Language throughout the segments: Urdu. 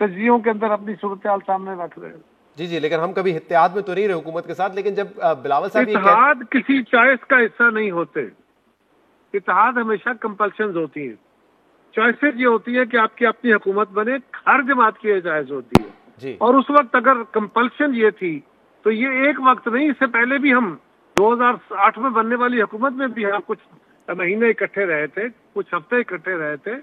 تجزیوں کے اندر اپنی صورتحال سامنے رکھ رہے ہیں. جی لیکن ہم کبھی اتحاد میں تو نہیں رہے حکومت کے ساتھ, لیکن جب بلاول صاحب اتحاد کسی چوائس کا حصہ نہیں ہوتے. اتحاد ہمیشہ کمپلشنز ہوتی ہیں. چوائسز یہ ہوتی ہے کہ آپ کی اپنی حکومت بنے, ہر جماعت کی چوائس ہوتی ہے جی. اور اس وقت اگر کمپلشن یہ تھی تو یہ ایک وقت نہیں, اس سے پہلے بھی ہم 2008 میں بننے والی حکومت میں بھی ہم کچھ مہینے اکٹھے رہے تھے, کچھ ہفتے اکٹھے رہے تھے.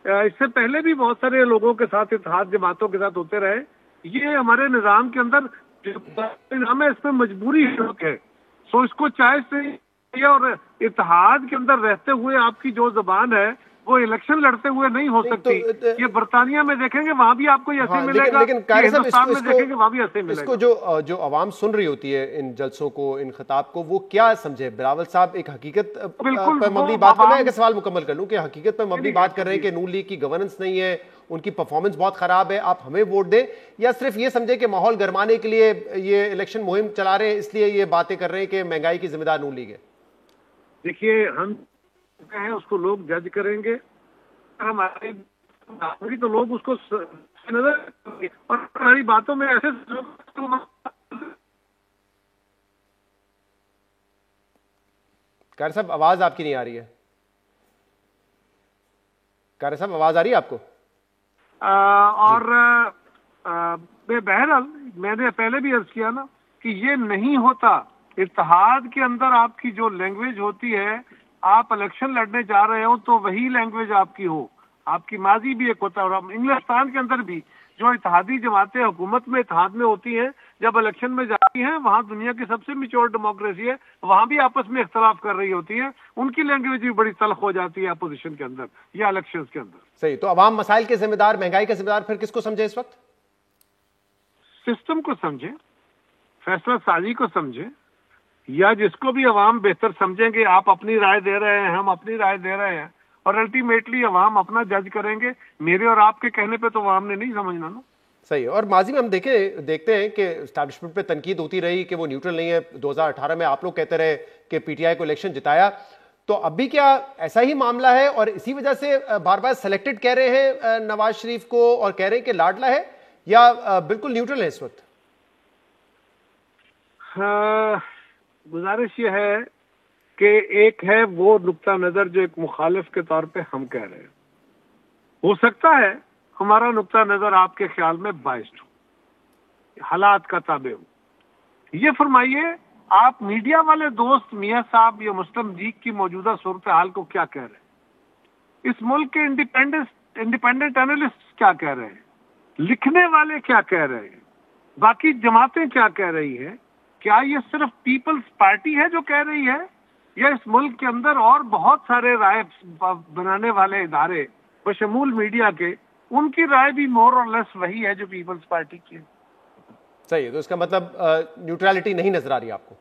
اس سے پہلے بھی بہت سارے لوگوں کے ساتھ اتحاد جماعتوں کے ساتھ ہوتے رہے. یہ ہمارے نظام کے اندر ہمیں اس میں مجبوری شوق ہے. سو اس کو چاہے سے اور اتحاد کے اندر رہتے ہوئے آپ کی جو زبان ہے وہ الیکشن لڑتے ہوئے نہیں ہو سکتی. یہ برطانیہ میں دیکھیں گے وہاں بھی آپ کو ایسے ملے گا, ہندوستان میں دیکھیں گے وہاں بھی ایسے ملے گا. اس کو جو عوام سن رہی ہوتی ہے ان جلسوں کو, ان خطاب کو, وہ کیا سمجھے؟ بلاول صاحب ایک حقیقت پر مبنی بات کر, میں ایک سوال مکمل کر لوں کہ حقیقت پر مبنی بات کر رہے ہیں کہ نون لیگ کی گورننس نہیں ہے, ان کی پرفارمنس بہت خراب ہے, آپ ہمیں ووٹ دیں, یا صرف یہ سمجھے کہ ماحول گرمانے کے لیے یہ الیکشن مہم چلا رہے ہیں اس لیے یہ باتیں کر رہے ہیں کہ مہنگائی کی ذمہ دار نون لیگ ہے؟ دیکھیے ہم ہیں اس کو لوگ جج کریں گے, ہماری تو لوگ اس کو نظر اور ہماری باتوں میں ایسے. قاری صاحب آواز آپ کی نہیں آ رہی ہے. قاری صاحب آواز آ رہی ہے آپ کو؟ اور بہرحال میں نے پہلے بھی عرض کیا نا کہ یہ نہیں ہوتا. اتحاد کے اندر آپ کی جو لینگویج ہوتی ہے, آپ الیکشن لڑنے جا رہے ہو تو وہی لینگویج آپ کی ہو. آپ کی ماضی بھی ایک ہوتا ہے, اور انگلستان کے اندر بھی جو اتحادی جماعتیں حکومت میں اتحاد میں ہوتی ہیں جب الیکشن میں جاتی ہیں, وہاں دنیا کی سب سے میچور ڈیموکریسی ہے, وہاں بھی آپس میں اختلاف کر رہی ہوتی ہیں, ان کی لینگویج بھی بڑی تلخ ہو جاتی ہے اپوزیشن کے اندر یا الیکشنز کے اندر. صحیح. تو عوام مسائل کے ذمہ دار, مہنگائی کے ذمہ دار پھر کس کو سمجھے اس وقت؟ سسٹم کو سمجھے, فیصلہ سازی کو سمجھے, یا جس کو بھی عوام بہتر سمجھیں گے. آپ اپنی رائے دے رہے ہیں, ہم اپنی رائے دے رہے ہیں, اور الٹیمیٹلی عوام اپنا جج کریں گے. میرے اور آپ کے کہنے پہ تو عوام نے نہیں سمجھنا نا. صحیح. اور ماضی میں ہم دیکھتے ہیں کہ اسٹیبلشمنٹ پہ تنقید ہوتی رہی کہ وہ نیوٹرل نہیں ہے. 2018 میں آپ لوگ کہتے رہے کہ پی ٹی آئی کو الیکشن جتایا, تو اب بھی کیا ایسا ہی معاملہ ہے اور اسی وجہ سے بار بار سلیکٹڈ کہہ رہے ہیں نواز شریف کو اور کہہ رہے ہیں کہ لاڈلا ہے, یا بالکل نیوٹرل ہے اس وقت؟ گزارش یہ ہے کہ ایک ہے وہ نقطہ نظر جو ایک مخالف کے طور پہ ہم کہہ رہے ہیں. ہو سکتا ہے ہمارا نقطہ نظر آپ کے خیال میں بائسڈ ہو, حالات کا تابع ہو. یہ فرمائیے آپ میڈیا والے دوست میاں صاحب یا مسلم لیگ کی موجودہ صورتحال کو کیا کہہ رہے ہیں؟ اس ملک کے انڈیپینڈنٹ اینالسٹ کیا کہہ رہے ہیں؟ لکھنے والے کیا کہہ رہے ہیں؟ باقی جماعتیں کیا کہہ رہی ہیں؟ کیا یہ صرف پیپلز پارٹی ہے جو کہہ رہی ہے, یا اس ملک کے اندر اور بہت سارے رائے بنانے والے ادارے بشمول میڈیا کے, ان کی رائے بھی مور اور لیس وہی ہے جو پیپلز پارٹی کی ہے؟ صحیح ہے. تو اس کا مطلب نیوٹرالٹی نہیں نظر آ رہی آپ کو؟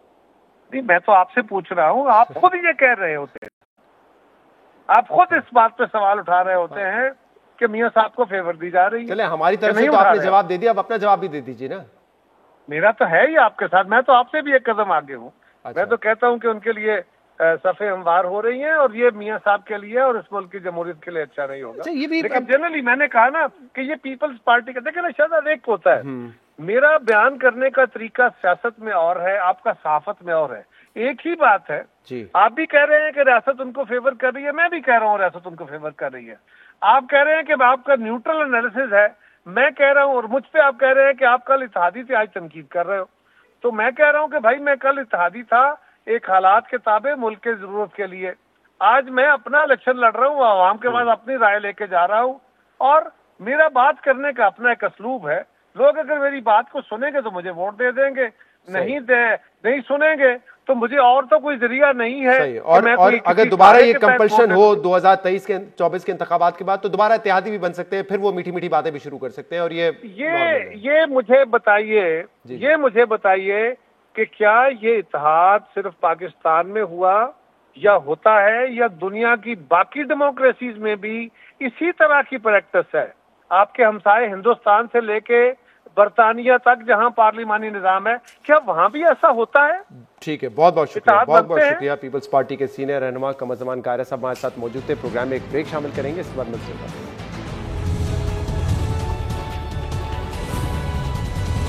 نہیں, میں تو آپ سے پوچھ رہا ہوں, آپ خود یہ کہہ رہے ہوتے ہیں, آپ خود اس بات پہ سوال اٹھا رہے ہوتے ہیں کہ میاں صاحب کو فیور دی جا رہی ہے. چلے ہماری طرف سے تو آپ نے جواب دے دیا, اب اپنا جواب بھی دے دیجیے نا. میرا تو ہے ہی آپ کے ساتھ, میں تو آپ سے بھی ایک قدم آگے ہوں. میں تو کہتا ہوں کہ ان کے لیے صفحے ہموار ہو رہی ہیں, اور یہ میاں صاحب کے لیے اور اس ملک کی جمہوریت کے لیے اچھا نہیں ہوگا. لیکن جنرلی میں نے کہا نا کہ یہ پیپلز پارٹی کا, دیکھیں نا شہزاد, ایک ہوتا ہے میرا بیان کرنے کا طریقہ سیاست میں اور ہے, آپ کا صحافت میں اور ہے. ایک ہی بات ہے, آپ بھی کہہ رہے ہیں کہ ریاست ان کو فیور کر رہی ہے, میں بھی کہہ رہا ہوں ریاست ان کو فیور کر رہی ہے. آپ کہہ رہے ہیں کہ آپ کا نیوٹرل انالیسز ہے, میں کہہ رہا ہوں, اور مجھ پہ آپ کہہ رہے ہیں کہ آپ کل اتحادی تھے آج تنقید کر رہے ہو. تو میں کہہ رہا ہوں کہ بھائی میں کل اتحادی تھا ایک حالات کے تابع ملک کے ضرورت کے لیے, آج میں اپنا الیکشن لڑ رہا ہوں, عوام کے پاس اپنی رائے لے کے جا رہا ہوں, اور میرا بات کرنے کا اپنا ایک اسلوب ہے. لوگ اگر میری بات کو سنیں گے تو مجھے ووٹ دے دیں گے, نہیں سنیں گے تو مجھے اور تو کوئی ذریعہ نہیں ہے. اور اگر دوبارہ یہ کمپلشن ہو 2023 کے 24 کے انتخابات کے بعد, تو دوبارہ اتحادی بھی بن سکتے ہیں, پھر وہ میٹھی میٹھی باتیں بھی شروع کر سکتے ہیں. اور یہ مجھے بتائیے کہ کیا یہ اتحاد صرف پاکستان میں ہوا یا ہوتا ہے, یا دنیا کی باقی ڈیموکریسیز میں بھی اسی طرح کی پریکٹس ہے؟ آپ کے ہمسائے ہندوستان سے لے کے برطانیہ تک جہاں پارلیمانی نظام ہے, کیا وہاں بھی ایسا ہوتا ہے؟ ٹھیک ہے, بہت بہت شکریہ, بہت شکریہ. پیپلز پارٹی کے سینئر رہنما قمر زمان قاہرہ صاحب ہمارے ساتھ موجود تھے. پروگرام میں ایک بریک شامل کریں گے, اس کے بعد ملتے ہیں.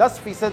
10%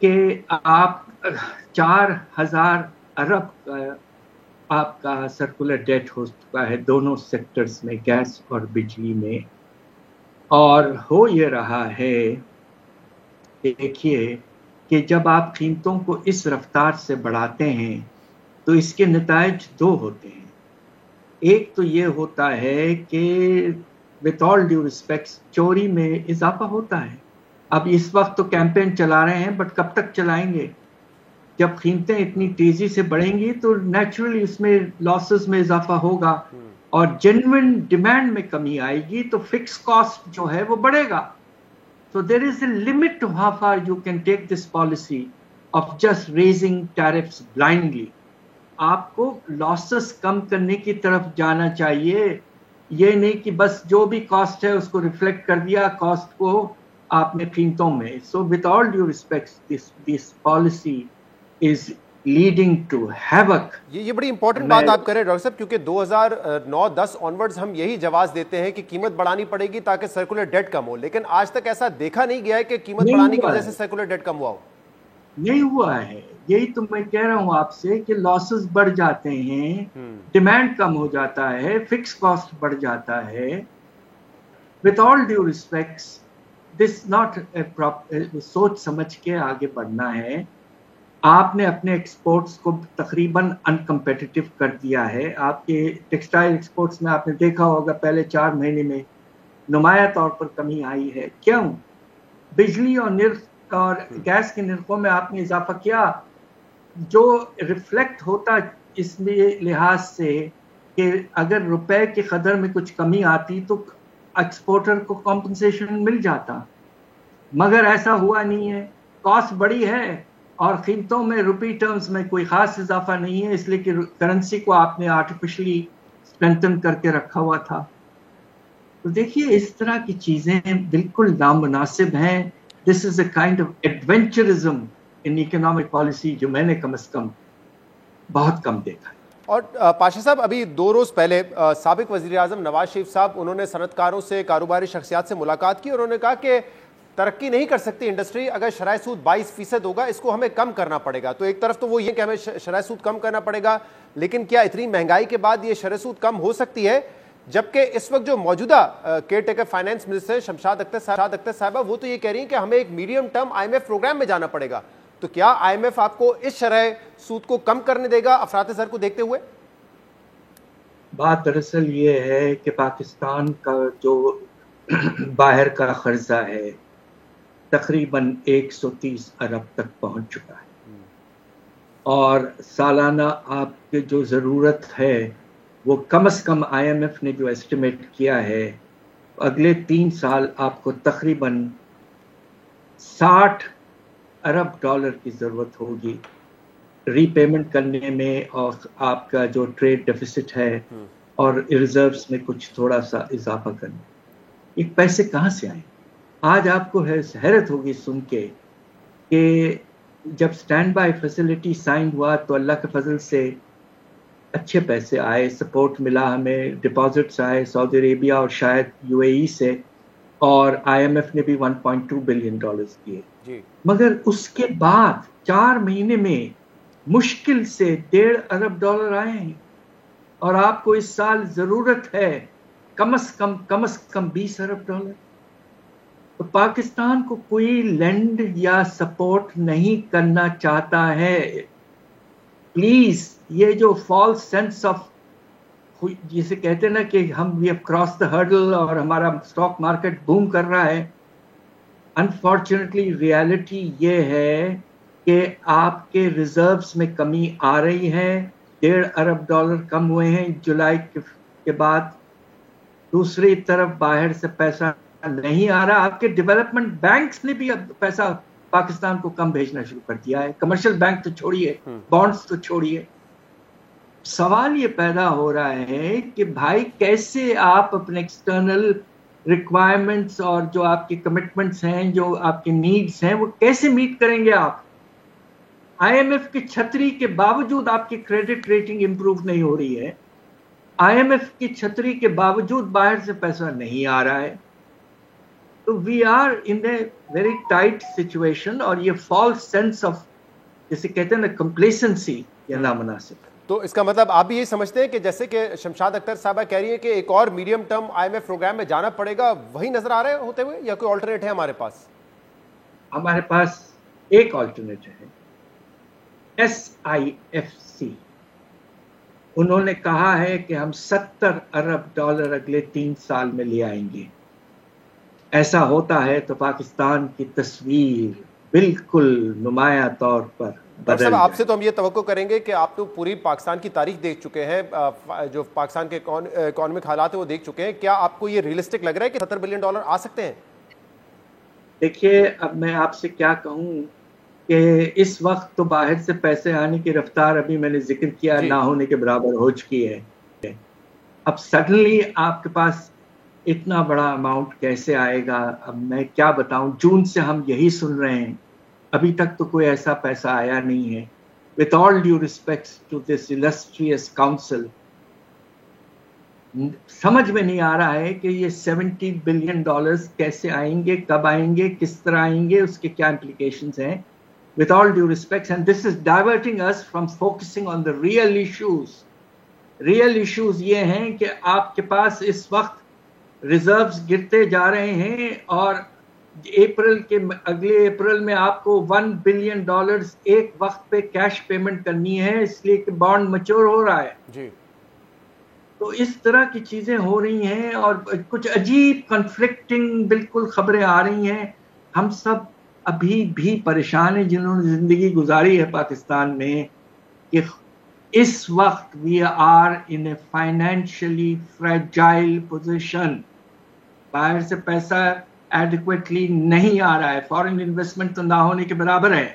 کہ آپ 4,000 ارب کا آپ کا سرکولر ڈیٹ ہو چکا ہے دونوں سیکٹرز میں، گیس اور بجلی میں، اور ہو یہ رہا ہے، دیکھیے کہ جب آپ قیمتوں کو اس رفتار سے بڑھاتے ہیں تو اس کے نتائج دو ہوتے ہیں. ایک تو یہ ہوتا ہے کہ with all due respect چوری میں اضافہ ہوتا ہے. اب اس وقت تو کیمپین چلا رہے ہیں، بٹ کب تک چلائیں گے؟ جب قیمتیں اتنی تیزی سے بڑھیں گی تو نیچرلی اس میں لاسز میں اضافہ ہوگا، اور جینوئن ڈیمانڈ میں کمی آئے گی تو فکس کاسٹ جو ہے وہ بڑھے گا. So there is a limit to how far you can take this policy of just raising tariffs blindly. آپ کو لاسز کم کرنے کی طرف جانا چاہیے، یہ نہیں کہ بس جو بھی کاسٹ ہے اس کو ریفلیکٹ کر دیا کاسٹ کو آپ نے قیمتوں میں. So with all due respect this policy is leading to havoc. یہ بڑی امپورٹنٹ بات آپ کر رہے ہیں ڈاکٹر صاحب، کیونکہ 2009-10 آنورڈز ہم یہی جواز دیتے ہیں کہ قیمت بڑھانی پڑے گی تاکہ سرکولر ڈیٹ کم ہو، لیکن آج تک ایسا دیکھا نہیں گیا ہے کہ قیمت بڑھانے کی وجہ سے سرکولر ڈیٹ کم ہوا ہو. نہیں ہوا ہے، یہی تو میں کہہ رہا ہوں آپ سے کہ لاسز بڑھ جاتے ہیں، ڈیمانڈ کم ہو جاتا ہے، فکس کاسٹ بڑھ جاتا ہے. with all due respects this not سوچ سمجھ کے آگے بڑھنا ہے. آپ نے اپنے ایکسپورٹس کو تقریباً انکمپیٹیٹو کر دیا ہے. آپ کے ٹیکسٹائل ایکسپورٹس میں آپ نے دیکھا ہوگا پہلے 4 مہینے میں نمایاں طور پر کمی آئی ہے. کیوں؟ بجلی اور گیس کے نرخوں میں آپ نے اضافہ کیا، جو ریفلیکٹ ہوتا اس میں لحاظ سے کہ اگر روپے کی قدر میں کچھ کمی آتی تو ایکسپورٹر کو کمپنسیشن مل جاتا، مگر ایسا ہوا نہیں ہے. کاسٹ بڑی ہے اور قیمتوں میں روپی ٹرمز میں کوئی خاص اضافہ نہیں ہے، اس لیے کہ کرنسی کو آپ نے آرٹیفیشلی اسٹرینتھن کر کے رکھا ہوا تھا. تو دیکھیے اس طرح کی چیزیں بالکل نامناسب ہیں. This is a kind of adventurism in economic policy جو میں نے کم از کم بہت کم دیکھا ہے. اور پاشا صاحب، ابھی 2 روز پہلے سابق وزیر اعظم نواز شریف صاحب انہوں نے صنعت کاروں سے، کاروباری شخصیات سے ملاقات کی، اور انہوں نے کہا کہ ترقی نہیں کر سکتی انڈسٹری اگر شرح سود 22% ہوگا، اس کو ہمیں کم کرنا پڑے گا. تو ایک طرف تو وہ یہ کہ ہمیں شرح سود کم کرنا پڑے گا، لیکن کیا اتنی مہنگائی کے بعد یہ شرح سود کم ہو سکتی ہے؟ جبکہ اس وقت جو موجودہ care taker finance minister Shamshad Akhtar صاحبہ وہ تو یہ کہہ رہی ہیں کہ ہمیں ایک میڈیم ٹرم IMF پروگرام میں جانا پڑے گا. تو کیا IMF آپ کو اس شرح سود کو کم کرنے دے گا افراط زر کو دیکھتے ہوئے؟ بات دراصل یہ ہے کہ پاکستان کا جو باہر کا قرضہ ہے تقریباً 130 ارب تک پہنچ چکا ہے، اور سالانہ آپ کے جو ضرورت ہے وہ کم از کم IMF نے جو ایسٹیمیٹ کیا ہے اگلے 3 سال آپ کو تقریباً 60 ارب ڈالر کی ضرورت ہوگی ری پیمنٹ کرنے میں، اور آپ کا جو ٹریڈ ڈیفیسٹ ہے اور ریزروز میں کچھ تھوڑا سا اضافہ کرنا. یہ پیسے کہاں سے آئیں؟ آج آپ کو حیرت ہوگی سن کے کہ جب سٹینڈ بائی فیسلٹی سائن ہوا تو اللہ کے فضل سے اچھے پیسے آئے، سپورٹ ملا، ہمیں ڈپازٹس آئے سعودی عربیہ اور شاید UAE سے، اور IMF نے بھی 1.2 بلین ڈالرز کیے. مگر اس کے بعد 4 مہینے میں مشکل سے 1.5 ارب ڈالر آئے ہیں، اور آپ کو اس سال ضرورت ہے کم از کم 20 ارب ڈالر. تو پاکستان کو کوئی لینڈ یا سپورٹ نہیں کرنا چاہتا ہے. پلیز یہ جو فالس سینس آف جسے کہتے ہیں نا کہ ہم we have cross the hurdle اور ہمارا اسٹاک مارکیٹ بوم کر رہا ہے، انفارچونیٹلی ریالٹی یہ ہے کہ آپ کے ریزروز میں کمی آ رہی ہے. 1.5 ارب ڈالر کم ہوئے ہیں جولائی کے بعد. دوسری طرف باہر سے پیسہ نہیں آ رہا. آپ کے ڈیولپمنٹ بینکس نے بھی اب پیسہ پاکستان کو کم بھیجنا شروع کر دیا ہے. کمرشل بینک تو چھوڑیے، بانڈز تو چھوڑیے. سوال یہ پیدا ہو رہا ہے کہ بھائی کیسے آپ اپنے ایکسٹرنل ریکوائرمنٹس اور جو آپ کی کمٹمنٹس ہیں، جو آپ کی نیڈز ہیں، وہ کیسے میٹ کریں گے آپ؟ IMF کی چھتری کے باوجود آپ کی کریڈٹ ریٹنگ امپروو نہیں ہو رہی ہے. IMF کی چھتری کے باوجود باہر سے پیسہ نہیں آ رہا ہے. تو we are in a very tight situation, اور یہ فالس سینس آف جسے کہتے ہیں نا کمپلیسنسی، یہ نامناسب. تو اس کا مطلب آپ بھی یہی سمجھتے ہیں کہ جیسے کہ شمشاد اختر صاحبہ کہہ رہی ہیں کہ ایک اور medium term I M F programme میں جانا پڑے گا، وہی نظر آ رہے ہوتے ہوئے، یا کوئی آلٹرنیٹ ہے ہمارے پاس؟ ہمارے پاس ایک آلٹرنیٹ ہے، SIFC. انہوں نے کہا ہے کہ ہم $70 ارب اگلے 3 سال میں لے آئیں گے. ایسا ہوتا ہے تو پاکستان کی تصویر بالکل نمایاں طور پر ڈاکٹر صاحب آپ سے تو ہم یہ توقع کریں گے کہ آپ تو پوری پاکستان کی تاریخ دیکھ چکے ہیں، جو پاکستان کے اکانومک حالات ہیں وہ دیکھ چکے ہیں، کیا آپ کو یہ ریئلسٹک لگ رہا ہے کہ $70 بلین آ سکتے ہیں؟ دیکھیے اب میں آپ سے کیا کہوں کہ اس وقت تو باہر سے پیسے آنے کی رفتار ابھی میں نے ذکر کیا نہ ہونے کے برابر ہو چکی ہے. اب سڈنلی آپ کے پاس اتنا بڑا اماؤنٹ کیسے آئے گا؟ اب میں کیا بتاؤں، جون سے ہم یہی سن رہے ہیں، ابھی تک تو کوئی ایسا پیسہ آیا نہیں ہے. With all due respects to this illustrious council, سمجھ میں نہیں آ رہا ہے کہ یہ $70 بلین کیسے آئیں گے، کب آئیں گے، کس طرح آئیں گے، اس کے کیا implications ہیں. With all due respects, and this is diverting us from focusing on the real issues. Real issues یہ ہیں کہ آپ کے پاس اس وقت ریزروز گرتے جا رہے ہیں، اور اگلے اپریل میں آپ کو $1 بلین ایک وقت پہ کیش پیمنٹ کرنی ہے، اس لیے کہ بانڈ میچور ہو رہا ہے. جی تو اس طرح کی چیزیں ہو رہی ہیں، اور کچھ عجیب کنفلکٹنگ بالکل خبریں آ رہی ہیں. ہم سب ابھی بھی پریشان ہیں جنہوں نے زندگی گزاری ہے پاکستان میں، کہ اس وقت we are in a financially fragile position. باہر سے پیسہ ایڈیکویٹلی نہیں آ رہا ہے، فارن انویسٹمنٹ تو نہ ہونے کے برابر ہے.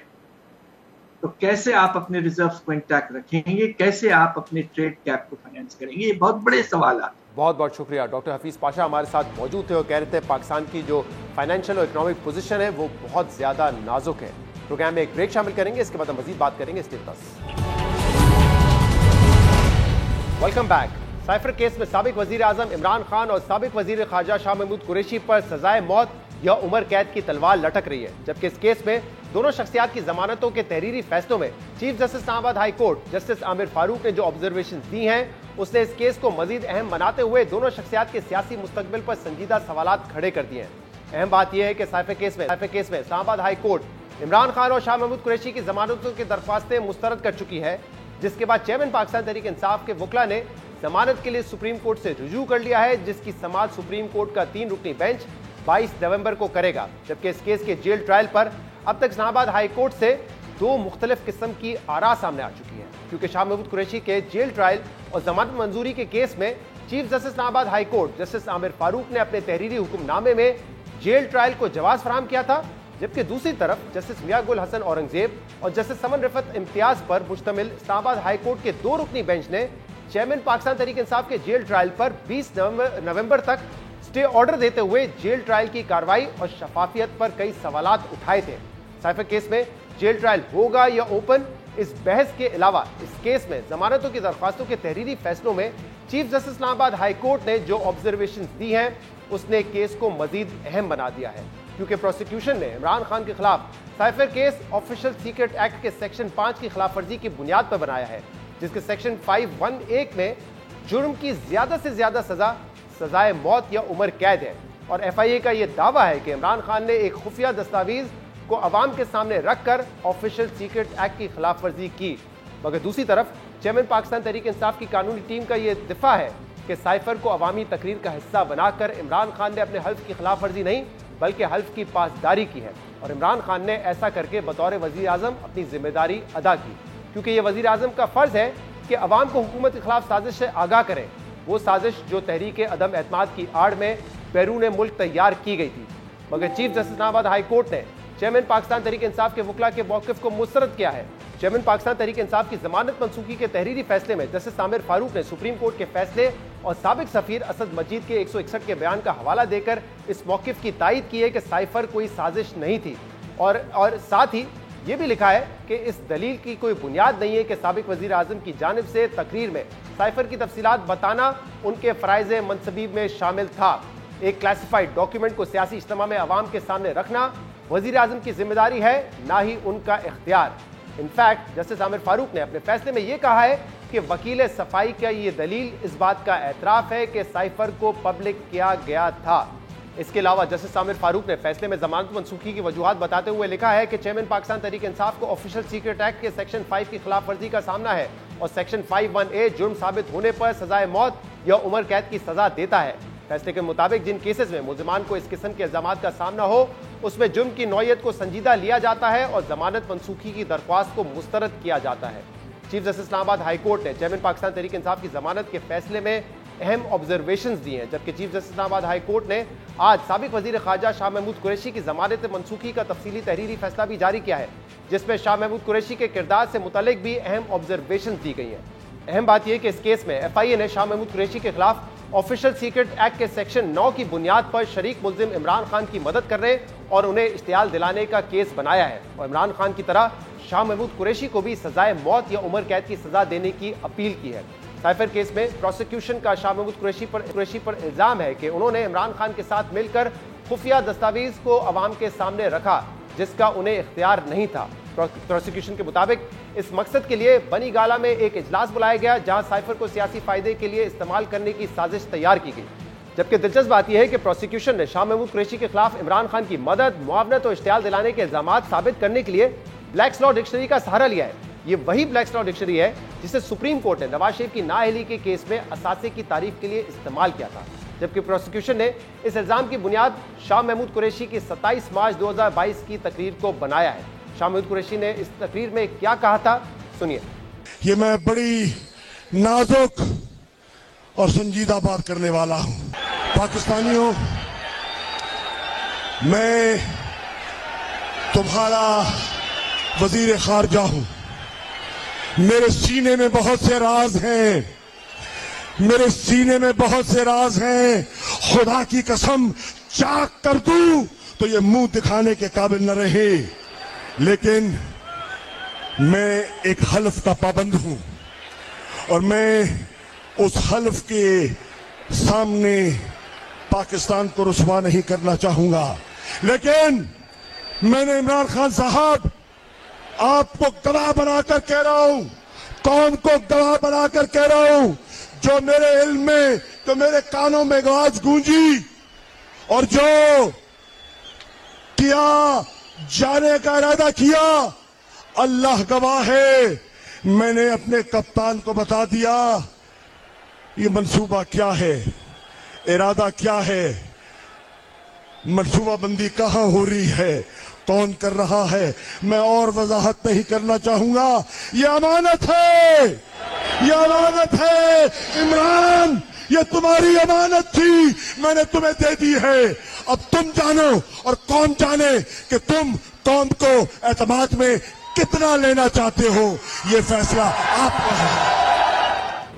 تو کیسے آپ اپنے ریزروز کو انٹیکٹ رکھیں گے، کیسے آپ اپنے ٹریڈ کیپ کو فائنینس کریں گے؟ یہ بہت بڑے سوالات. بہت بہت شکریہ. ڈاکٹر حفیظ پاشا ہمارے ساتھ موجود تھے اور کہہ رہے تھے پاکستان کی جو فائنینشیل اور اکنامک پوزیشن ہے وہ بہت زیادہ نازک ہے. پروگرام میں ایک بریک شامل کریں گے، اس کے بعد ہم مزید بات کریں گے. Stay with us. Welcome back. Cipher case میں سابق وزیر اعظم عمران خان اور سابق وزیر خارجہ شاہ محمود قریشی پر سزائے موت یا عمر قید کی تلوار لٹک رہی ہے، جبکہ اس کیس میں دونوں شخصیات کی ضمانتوں کے تحریری فیصلوں میں چیف جسٹس اسلام آباد ہائی کورٹ جسٹس عامر فاروق نے جو آبزرویشن دی ہیں، اس نے اس کیس کو مزید اہم بناتے ہوئے دونوں شخصیات کے سیاسی مستقبل پر سنجیدہ سوالات کھڑے کر دیے ہیں. اہم بات یہ ہے کہ سائفر کیس میں اسلام آباد ہائی کورٹ عمران خان اور شاہ محمود قریشی کی ضمانتوں کی درخواستیں مسترد کر چکی ہے، جس کے بعد چیئرمین پاکستان تحریک انصاف کے وکلاء نے ضمانت کے لیے سپریم کورٹ سے رجوع کر لیا ہے، جس کی سماعت سپریم کورٹ کا 3 رکنی بینچ 22 نومبر کو کرے گا. جبکہ اس کیس کے جیل ٹرائل پر اب تک اسلام آباد ہائی کورٹ سے 2 مختلف قسم کی آراء سامنے آ چکی ہیں، کیونکہ شاہ محمود قریشی کے جیل ٹرائل اور ضمانت منظوری کے کیس میں چیف جسٹس اسلام آباد ہائی کورٹ جسٹس عامر فاروق نے اپنے تحریری حکم نامے میں جیل ٹرائل کو جواز فراہم کیا تھا، جبکہ دوسری طرف جسٹس میاں گل حسن اورنگزیب اور جسٹس سمن رفعت امتیاز پر مشتمل اسلام آباد ہائی کورٹ کے 2 رکنی بینچ نے چیئرمین پاکستان تحریک انصاف کے جیل ٹرائل پر 20 نومبر تک اسٹے آرڈر دیتے ہوئے جیل ٹرائل کی کارروائی اور شفافیت پر کئی سوالات اٹھائے تھے. سائفر کیس میں جیل ٹرائل ہوگا یا اوپن، اس بحث کے علاوہ اس کیس میں ضمانتوں کی درخواستوں کے تحریری فیصلوں میں چیف جسٹس اسلام آباد ہائی کورٹ نے جو آبزرویشنز دی ہیں اس نے کیس کو مزید اہم بنا دیا ہے، کیونکہ پروسیکیوشن نے عمران خان کے خلاف cipher case official secret act کے سیکشن 5 کی خلاف ورزی کی بنیاد پر بنایا ہے، جس کے سیکشن 5(1)(1) میں جرم کی زیادہ سے زیادہ سزا سزائے موت یا عمر قید ہے. اور FIA کا یہ دعویٰ ہے کہ عمران خان نے ایک خفیہ دستاویز کو عوام کے سامنے رکھ کر آفیشل سیکرٹ ایکٹ کی خلاف ورزی کی. مگر دوسری طرف چیئرمین پاکستان تحریک انصاف کی قانونی ٹیم کا یہ دفاع ہے کہ سائفر کو عوامی تقریر کا حصہ بنا کر عمران خان نے اپنے حلف کی خلاف ورزی نہیں بلکہ حلف کی پاسداری کی ہے، اور عمران خان نے ایسا کر کے بطور وزیر اعظم اپنی ذمہ داری ادا کی، کیونکہ یہ وزیر اعظم کا فرض ہے کہ عوام کو حکومت کے خلاف سازش سے آگاہ کریں، وہ سازش جو تحریک عدم اعتماد کی آڑ میں بیرون ملک تیار کی گئی تھی. مگر چیف جسٹس اسلام آباد ہائی کورٹ نے چیئرمین پاکستان تحریک انصاف کے وکلاء کے موقف کو مسترد کیا ہے. چیئرمین پاکستان تحریک انصاف کی ضمانت منسوخی کے تحریری فیصلے میں جسٹس عامر فاروق نے سپریم کورٹ کے فیصلے اور سابق سفیر اسد مجید کے 161 کے بیان کا حوالہ دے کر اس موقف کی تائید کی ہے کہ سائفر کوئی سازش نہیں تھی، اور ساتھ ہی یہ بھی لکھا ہے کہ اس دلیل کی کوئی بنیاد نہیں ہے کہ سابق وزیر اعظم کی جانب سے تقریر میں سائفر کی تفصیلات بتانا ان کے فرائض منصبی میں شامل تھا. ایک کلاسیفائڈ ڈاکیومنٹ کو سیاسی اجتماع میں عوام کے سامنے رکھنا وزیر اعظم کی ذمہ داری ہے، نہ ہی ان کا اختیار۔ انفیکٹ جسٹس عامر فاروق نے اپنے فیصلے میں یہ کہا ہے کہ وکیل صفائی کا یہ دلیل اس بات کا اعتراف ہے کہ سائفر کو پبلک کیا گیا تھا۔ اس کے علاوہ جسٹس عامر فاروق نے فیصلے میں ضمانت منسوخی کی وجوہات بتاتے ہوئے لکھا ہے کہ چیئرمین پاکستان تحریک انصاف کو آفیشل سیکرٹ ایکٹ کے سیکشن 5 کی خلاف ورزی کا سامنا ہے اور سیکشن 5(1)(a) جرم ثابت ہونے پر سزائے موت یا عمر قید کی سزا دیتا ہے۔ فیصلے کے مطابق جن کیسز میں ملزمان کو اس قسم کے الزامات کا سامنا ہو اس میں جرم کی نوعیت کو سنجیدہ لیا جاتا ہے اور ضمانت منسوخی کی درخواست کو مسترد کیا جاتا ہے۔ چیف جسٹس اسلام آباد ہائی کورٹ نے چیئرمین پاکستان تحریک انصاف کی ضمانت کے فیصلے میں اہم آبزرویشنز دی ہیں، جبکہ چیف جسٹس اسلام آباد ہائی کورٹ نے آج سابق وزیر خارجہ شاہ محمود قریشی کی ضمانت منسوخی کا تفصیلی تحریری فیصلہ بھی جاری کیا ہے، جس میں شاہ محمود قریشی کے کردار سے متعلق بھی اہم آبزرویشنز دی گئی ہیں۔ اہم بات یہ کہ اس کیس میں ایف آئی اے نے شاہ محمود قریشی کے خلاف آفیشل سیکرٹ ایکٹ کے سیکشن 9 کی بنیاد پر شریک ملزم عمران خان کی مدد کرنے اور انہیں اشتعال دلانے کا کیس بنایا ہے اور عمران خان کی طرح شاہ محمود قریشی کو بھی سزائے موت یا عمر قید کی سزا دینے کی اپیل کی ہے۔ سائفر کیس میں پروسیکیوشن کا شاہ محمود قریشی پر الزام ہے کہ انہوں نے عمران خان کے ساتھ مل کر خفیہ دستاویز کو عوام کے سامنے رکھا جس کا انہیں اختیار نہیں تھا۔ پروسیکیوشن کے مطابق اس مقصد کے لیے بنی گالا میں ایک اجلاس بلایا گیا جہاں سائفر کو سیاسی فائدے کے لیے استعمال کرنے کی سازش تیار کی گئی، جبکہ دلچسپ بات یہ ہے کہ پروسیکیوشن نے شاہ محمود قریشی کے خلاف عمران خان کی مدد، معاونت اور اشتعال دلانے کے الزامات ثابت کرنے کے لیے بلیکس لاء ڈکشنری کا سہارا لیا ہے۔ یہ وہی بلیکس لاء ڈکشنری ہے جسے سپریم کورٹ نے نواز شریف کی نااہلی کے کیس میں اثاثے کی تعریف کے لیے استعمال کیا تھا، جبکہ پروسیکیوشن نے اس الزام کی بنیاد شاہ محمود قریشی کی 27 مارچ 2022 کی تقریر کو بنایا ہے۔ شاہ محمود قریشی نے اس تقریر میں کیا کہا تھا، سنیے۔ یہ میں بڑی نازک اور سنجیدہ بات کرنے والا ہوں۔ پاکستانیوں، میں تمہارا وزیر خارجہ ہوں۔ میرے سینے میں بہت سے راز ہیں، میرے سینے میں بہت سے راز ہیں۔ خدا کی قسم چاک کر دوں تو یہ منہ دکھانے کے قابل نہ رہے، لیکن میں ایک حلف کا پابند ہوں اور میں اس حلف کے سامنے پاکستان کو رسوا نہیں کرنا چاہوں گا۔ لیکن میں نے عمران خان صاحب آپ کو گواہ بنا کر کہہ رہا ہوں، قوم کو گواہ بنا کر کہہ رہا ہوں، جو میرے علم میں، جو میرے کانوں میں آواز گونجی اور جو کیا جانے کا ارادہ کیا، اللہ گواہ ہے، میں نے اپنے کپتان کو بتا دیا یہ منصوبہ کیا ہے، ارادہ کیا ہے، منصوبہ بندی کہاں ہو رہی ہے، کون کر رہا ہے۔ میں اور وضاحت نہیں کرنا چاہوں گا، یہ امانت ہے، یہ امانت ہے۔ عمران، یہ تمہاری امانت تھی، میں نے تمہیں دے دی ہے۔ اب تم جانو اور قوم جانے کہ تم قوم کو اعتماد میں کتنا لینا چاہتے ہو، یہ فیصلہ آپ کا ہے۔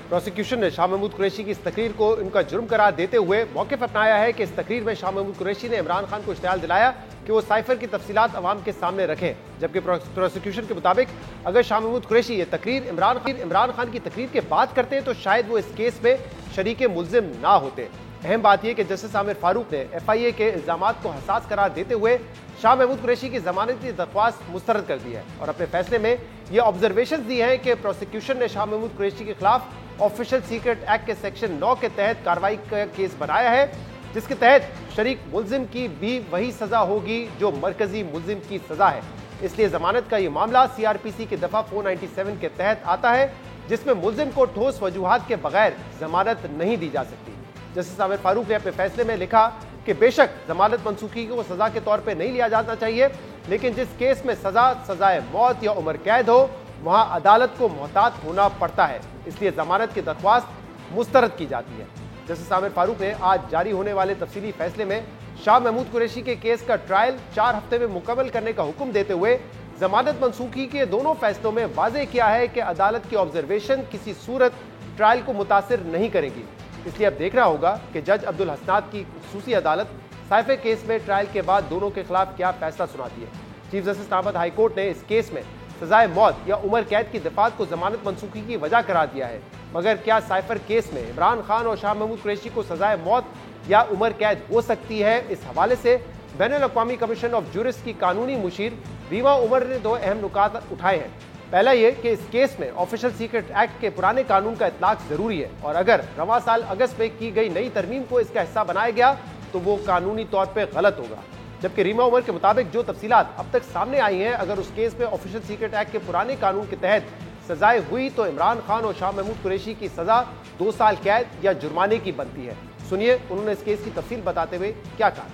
پروسیکیوشن نے شاہ محمود قریشی کی اس تقریر کو ان کا جرم قرار دیتے ہوئے موقف اپنایا ہے کہ اس تقریر میں شاہ محمود قریشی نے عمران خان کو اشتعال دلایا کہ وہ سائفر کی تفصیلات عوام کے سامنے رکھیں، جبکہ پروسیکیوشن کے مطابق اگر شاہ محمود قریشی یہ تقریر عمران خان کی تقریر کے بعد کرتے تو شاید وہ اس کیس میں شریک ملزم نہ ہوتے۔ اہم بات یہ کہ جسٹس عامر فاروق نے ایف آئی اے کے الزامات کو حساس قرار دیتے ہوئے شاہ محمود قریشی کی ضمانت کی درخواست مسترد کر دی ہے اور اپنے فیصلے میں یہ آبزرویشنز دی ہیں کہ پروسیکیوشن نے شاہ محمود قریشی کے خلاف آفیشل سیکرٹ ایکٹ کے سیکشن 9 کے تحت کارروائی کا کیس بنایا ہے، جس کے تحت شریک ملزم کی بھی وہی سزا ہوگی جو مرکزی ملزم کی سزا ہے۔ اس لیے ضمانت کا یہ معاملہ سی آر پی سی کے دفعہ 497 کے تحت آتا ہے، جس میں ملزم کو ٹھوس وجوہات کے بغیر ضمانت نہیں دی جا سکتی۔ جسٹس عامر فاروق نے اپنے فیصلے میں لکھا کہ بے شک ضمانت منسوخی کو سزا کے طور پہ نہیں لیا جانا چاہیے، لیکن جس کیس میں سزائے موت یا عمر قید ہو وہاں عدالت کو محتاط ہونا پڑتا ہے، اس لیے ضمانت کی درخواست مسترد کی جاتی ہے۔ جسٹس عامر فاروق نے آج جاری ہونے والے تفصیلی فیصلے میں شاہ محمود قریشی کے کیس کا ٹرائل 4 ہفتے میں مکمل کرنے کا حکم دیتے ہوئے ضمانت منسوخی کے دونوں فیصلوں میں واضح کیا ہے کہ عدالت کی آبزرویشن کسی صورت ٹرائل کو متاثر نہیں کرے گی۔ اس لیے اب دیکھنا ہوگا کہ جج عبدالحسنات کی خصوصی عدالت سائفر کیس میں ٹرائل کے بعد دونوں کے خلاف کیا فیصلہ سناتی ہے۔ چیف جسٹس اسلام آباد ہائی کورٹ نے اس کیس میں سزائے موت یا عمر قید کی دفعات کو ضمانت منسوخی کی وجہ قرار دیا ہے، مگر کیا سائفر کیس میں عمران خان اور شاہ محمود قریشی کو سزائے موت یا عمر قید ہو سکتی ہے۔ اس حوالے سے بین الاقوامی کمیشن آف جورسٹ کی قانونی مشیر ریما عمر نے 2 اہم نکات اٹھائے ہیں۔ پہلا یہ کہ اس کیس میں آفیشل سیکرٹ ایکٹ کے پرانے قانون کا اطلاق ضروری ہے، اور اگر رواں سال اگست میں کی گئی نئی ترمیم کو اس کا حصہ بنایا گیا تو وہ قانونی طور پہ غلط ہوگا۔ جبکہ ریما عمر کے مطابق جو تفصیلات اب تک سامنے آئی ہیں، اگر اس کیس میں آفیشل سیکرٹ ایکٹ کے پرانے قانون کے تحت سزائیں ہوئی تو عمران خان اور شاہ محمود قریشی کی سزا 2 سال قید یا جرمانے کی بنتی ہے۔ سنیے انہوں نے اس کیس کی تفصیل بتاتے ہوئے کیا کہا۔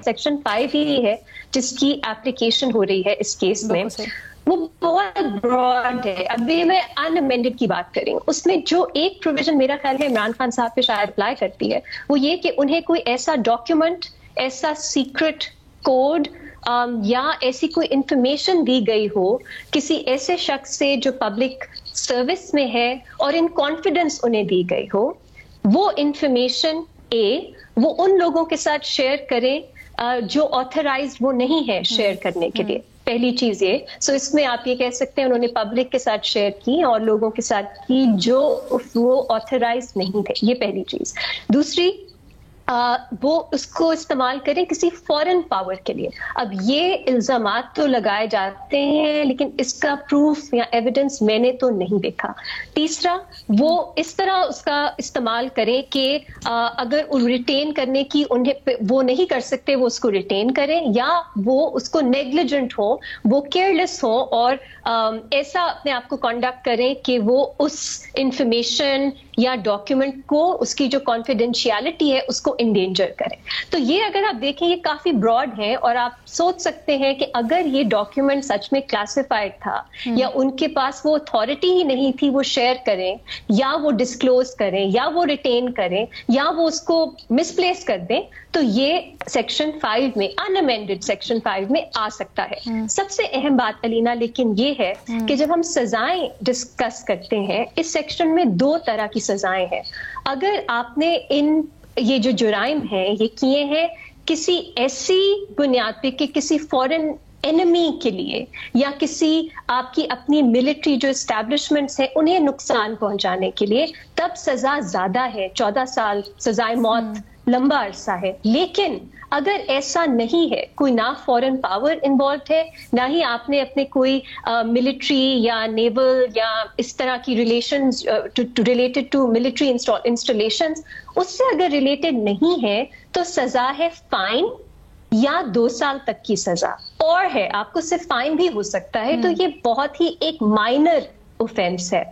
سیکشن 5 ہی ہے جس کی اپلیکیشن ہو رہی ہے اس کیس میں، وہ بہت براڈ ہے۔ ابھی میں ان امینڈڈ کی بات کریں، اس میں جو ایک پروویژن میرا خیال ہے عمران خان صاحب پہ شاید اپلائی کرتی ہے، وہ یہ کہ انہیں کوئی ایسا ڈاکیومنٹ، ایسا سیکرٹ کوڈ یا ایسی کوئی انفارمیشن دی گئی ہو کسی ایسے شخص سے جو پبلک سروس میں ہے اور ان کانفیڈنس انہیں دی گئی ہو، وہ انفارمیشن وہ ان لوگوں کے ساتھ شیئر کریں جو آتھرائزڈ وہ نہیں ہے شیئر کرنے کے لیے۔ پہلی چیز یہ، سو اس میں آپ یہ کہہ سکتے ہیں انہوں نے پبلک کے ساتھ شیئر کی اور لوگوں کے ساتھ کی جو وہ آتھرائزڈ نہیں تھے، یہ پہلی چیز۔ دوسری، وہ اس کو استعمال کریں کسی فورن پاور کے لیے۔ اب یہ الزامات تو لگائے جاتے ہیں لیکن اس کا پروف یا ایویڈنس میں نے تو نہیں دیکھا۔ تیسرا، وہ اس طرح اس کا استعمال کریں کہ اگر ریٹین کرنے کی انہیں وہ نہیں کر سکتے، وہ اس کو ریٹین کریں، یا وہ اس کو نیگلیجنٹ ہو، وہ کیئرلیس ہو اور ایسا اپنے آپ کو کنڈکٹ کریں کہ وہ اس انفارمیشن یا ڈاکیومنٹ کو، اس کی جو کانفیڈینشیلٹی ہے اس کو انڈینجر کریں۔ تو یہ اگر آپ دیکھیں یہ کافی براڈ ہے، اور آپ سوچ سکتے ہیں کہ اگر یہ ڈاکیومنٹ سچ میں کلاسیفائڈ تھا یا ان کے پاس وہ اتھارٹی ہی نہیں تھی وہ شیئر کریں یا وہ ڈسکلوز کریں یا وہ ریٹین کریں یا وہ اس کو مس پلیس کر دیں، تو یہ سیکشن 5 میں، ان امینڈڈ سیکشن 5 میں آ سکتا ہے۔ سب سے اہم بات علینا لیکن یہ ہے کہ جب ہم سزائیں ڈسکس کرتے ہیں، اس سیکشن میں 2 طرح کی سزائیں ہیں۔ اگر آپ نے یہ جو جرائم ہیں یہ کیے ہیں کسی ایسی بنیاد پہ کہ کسی فورن انیمی کے لیے یا کسی آپ کی اپنی ملٹری جو اسٹیبلشمنٹس ہیں انہیں نقصان پہنچانے کے لیے، تب سزا زیادہ ہے، 14 سال سزائے موت لمبا عرصہ ہے۔ لیکن اگر ایسا نہیں ہے، کوئی نہ فورن پاور انوالوڈ ہے، نہ ہی آپ نے اپنے کوئی ملٹری یا نیول یا اس طرح کی relations related to military installations, اس سے اگر ریلیٹڈ نہیں ہے تو سزا ہے فائن یا 2 سال تک کی سزا، اور ہے آپ کو صرف فائن بھی ہو سکتا ہے۔ تو یہ بہت ہی ایک مائنر اوفینس ہے۔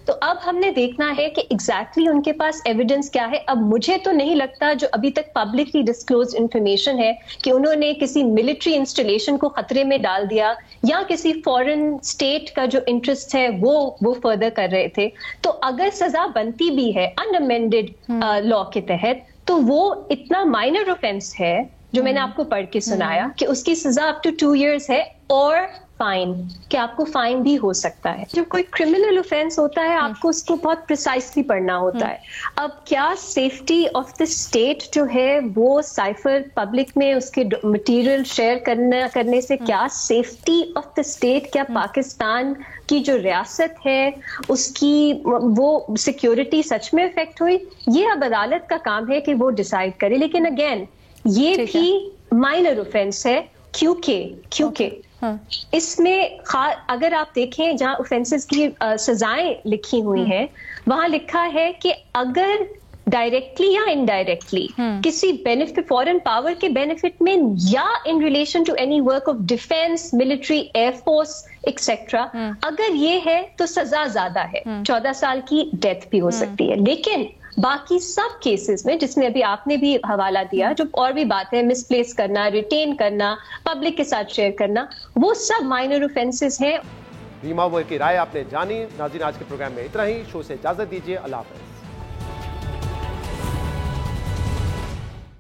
تو اب ہم نے دیکھنا ہے کہ ایگزیکٹلی ان کے پاس ایویڈنس کیا ہے۔ اب مجھے تو نہیں لگتا جو ابھی تک پبلکلی ڈسکلوز انفارمیشن ہے کہ انہوں نے کسی ملٹری انسٹالیشن کو خطرے میں ڈال دیا یا کسی فورن اسٹیٹ کا جو انٹرسٹ ہے وہ فردر کر رہے تھے۔ تو اگر سزا بنتی بھی ہے ان امینڈڈ لا کے تحت، تو وہ اتنا مائنر اوفینس ہے جو میں نے آپ کو پڑھ کے سنایا کہ اس کی سزا اپ ٹو 2 ایئرس ہے، اور فائن، کہ آپ کو فائن بھی ہو سکتا ہے۔ جب کوئی کرمنل اوفینس ہوتا ہے آپ کو اس کو بہت پریسائسلی پڑھنا ہوتا ہے۔ اب کیا سیفٹی آف دا اسٹیٹ جو ہے وہ سائفر پبلک میں اس کے مٹیریل شیئر کرنے سے کیا سیفٹی آف دا اسٹیٹ، کیا پاکستان کی جو ریاست ہے اس کی وہ سیکیورٹی سچ میں افیکٹ ہوئی؟ یہ اب عدالت کا کام ہے کہ وہ ڈیسائیڈ کرے۔ لیکن اگین یہ بھی مائنر اوفینس ہے، کیونکہ اس میں اگر آپ دیکھیں جہاں اوفینسز کی سزائیں لکھی ہوئی ہیں وہاں لکھا ہے کہ اگر ڈائریکٹلی یا انڈائریکٹلی کسی بینیفٹ، فورن پاور کے بینیفٹ میں، یا in relation to any work of defence, military, air force etcetera, اگر یہ ہے تو سزا زیادہ ہے، 14 سال کی ڈیتھ بھی ہو سکتی ہے۔ لیکن باقی سب کیسز میں جس میں ابھی آپ نے بھی حوالہ دیا، جو اور بھی بات ہے، مس پلیس کرنا، ریٹین کرنا، پبلک کے ساتھ شیئر کرنا، وہ سب مائنر اوفینسز ہیں۔ ریما عمر کی رائے آپ نے جانی۔ ناظرین، آج کے پروگرام میں اتنا ہی۔ شو سے اجازت دیجیے، اللہ حافظ۔